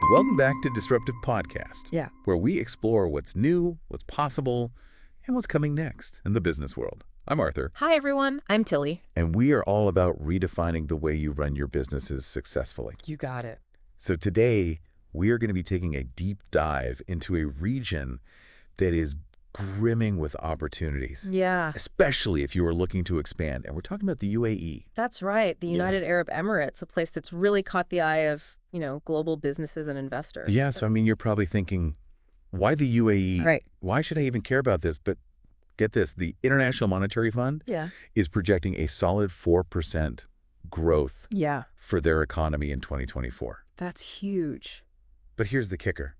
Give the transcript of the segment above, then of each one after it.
Welcome back to Disruptive Podcast, Yeah. where we explore what's new, what's possible, and what's coming next in the business world. I'm Arthur, Hi, everyone. I'm Tilly. and we are all about redefining the way you run your businesses successfully. You got it. So today, we are going to be taking a deep dive into a region that is brimming with opportunities, Yeah, especially if you are looking to expand. And we're talking about the UAE. That's right. The Yeah. United Arab Emirates, a place that's really caught the eye of, global businesses and investors. Yeah, so I mean, you're probably thinking, why the UAE? Right. Why should I even care about this? But get this, the International Monetary Fund yeah, is projecting a solid 4% growth Yeah. for their economy in 2024. That's huge. But here's the kicker.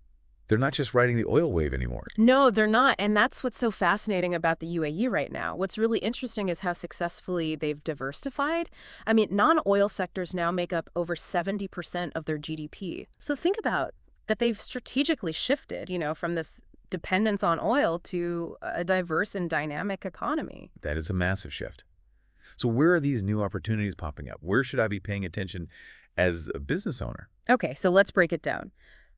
They're not just riding the oil wave anymore. No, they're not. And that's what's so fascinating about the UAE right now. What's really interesting is how successfully they've diversified. I mean, non-oil sectors now make up over 70% of their GDP. So think about that they've strategically shifted, from this dependence on oil to a diverse and dynamic economy. That is a massive shift. So where are these new opportunities popping up? Where should I be paying attention as a business owner? Okay, so let's break it down.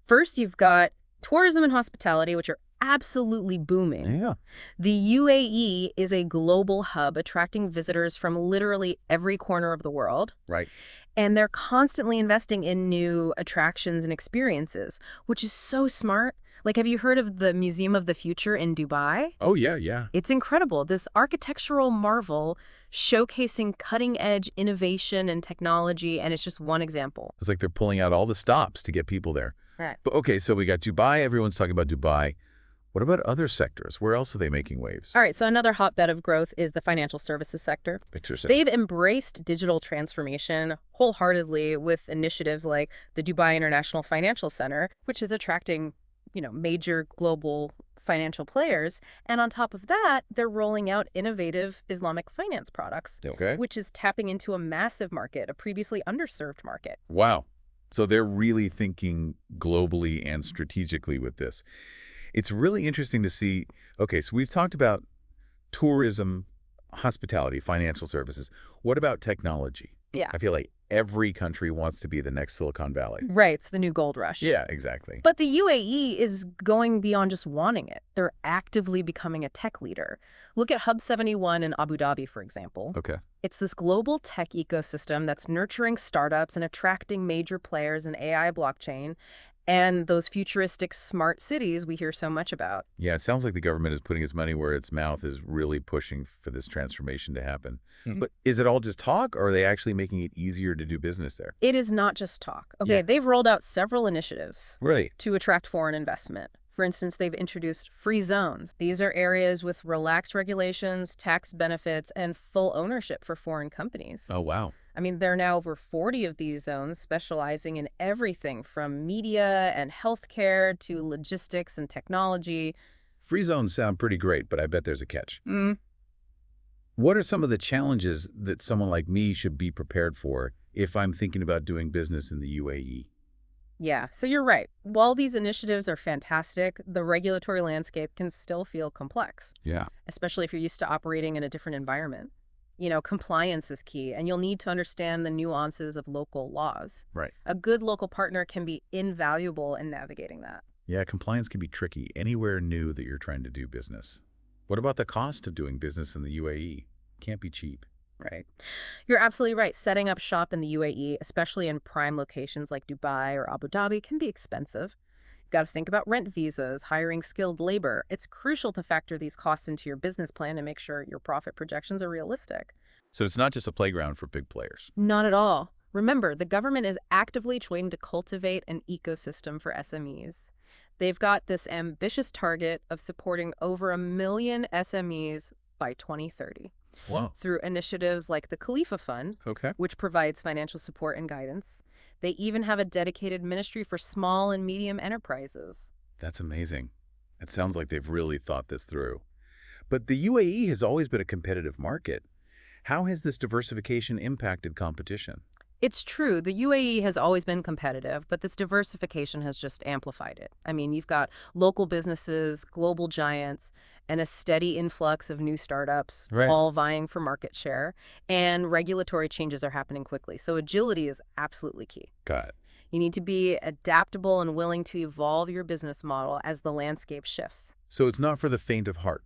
First, you've got tourism and hospitality, which are absolutely booming. Yeah. The UAE is a global hub attracting visitors from literally every corner of the world, Right. and they're constantly investing in new attractions and experiences, which is so smart. Like, have you heard of the Museum of the Future in Dubai? Oh, yeah. It's incredible. This architectural marvel showcasing cutting-edge innovation and technology, and it's just one example. It's like they're pulling out all the stops to get people there. Right. But okay, so we got Dubai. Everyone's talking about Dubai. What about other sectors? Where else are they making waves? All right, so another hotbed of growth is the financial services sector. Interesting. They've embraced digital transformation wholeheartedly with initiatives like the Dubai International Financial Center, which is attracting, major global financial players. And on top of that, they're rolling out innovative Islamic finance products, Okay. which is tapping into a massive market, a previously underserved market. Wow. So they're really thinking globally and strategically with this. It's really interesting to see. Okay, so we've talked about tourism, hospitality, financial services. What about technology? Yeah. I feel like every country wants to be the next Silicon Valley. Right, it's the new gold rush. Yeah, exactly. But the UAE is going beyond just wanting it. They're actively becoming a tech leader. Look at Hub 71 in Abu Dhabi, for example. Okay. It's this global tech ecosystem that's nurturing startups and attracting major players in AI, blockchain, and those futuristic smart cities we hear so much about. Yeah, it sounds like the government is putting its money where its mouth is really pushing for this transformation to happen. But is it all just talk, or are they actually making it easier to do business there? It is not just talk. Okay, Yeah. they've rolled out several initiatives Right. to attract foreign investment. For instance, they've introduced free zones. These are areas with relaxed regulations, tax benefits, and full ownership for foreign companies. Oh, wow. I mean, there are now over 40 of these zones specializing in everything from media and healthcare to logistics and technology. Free zones sound pretty great, but I bet there's a catch. What are some of the challenges that someone like me should be prepared for if I'm thinking about doing business in the UAE? Yeah, so you're right. While these initiatives are fantastic, the regulatory landscape can still feel complex, Yeah. especially if you're used to operating in a different environment. Compliance is key, and you'll need to understand the nuances of local laws. Right. A good local partner can be invaluable in navigating that. Yeah, compliance can be tricky anywhere new that you're trying to do business. What about the cost of doing business in the UAE? Can't be cheap. Right. You're absolutely right. Setting up shop in the UAE, especially in prime locations like Dubai or Abu Dhabi, can be expensive. You've got to think about rent visas, hiring skilled labor. It's crucial to factor these costs into your business plan and make sure your profit projections are realistic. So it's not just a playground for big players. Not at all. Remember, the government is actively trying to cultivate an ecosystem for SMEs. They've got this ambitious target of supporting over 1 million SMEs by 2030. Wow. Through initiatives like the Khalifa Fund, Okay. which provides financial support and guidance. They even have a dedicated ministry for small and medium enterprises. That's amazing. It sounds like they've really thought this through. But the UAE has always been a competitive market. How has this diversification impacted competition? It's true, the UAE has always been competitive, but this diversification has just amplified it. I mean, you've got local businesses, global giants, and a steady influx of new startups, Right. all vying for market share, and regulatory changes are happening quickly. So agility is absolutely key. Got it. You need to be adaptable and willing to evolve your business model as the landscape shifts. So it's not for the faint of heart.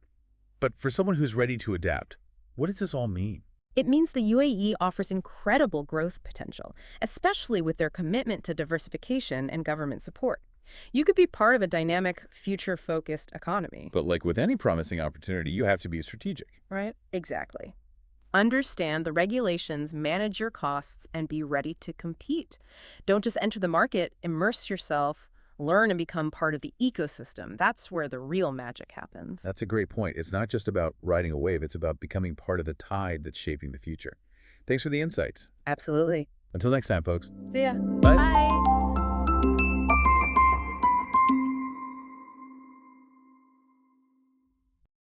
But for someone who's ready to adapt, what does this all mean? It means the UAE offers incredible growth potential, especially with their commitment to diversification and government support. You could be part of a dynamic, future-focused economy. But like with any promising opportunity, you have to be strategic. Right? Exactly. Understand the regulations, manage your costs, and be ready to compete. Don't just enter the market, immerse yourself, learn and become part of the ecosystem. That's where the real magic happens. That's a great point. It's not just about riding a wave, it's about becoming part of the tide that's shaping the future. Thanks for the insights. Absolutely. Until next time, folks. See ya. Bye. Bye.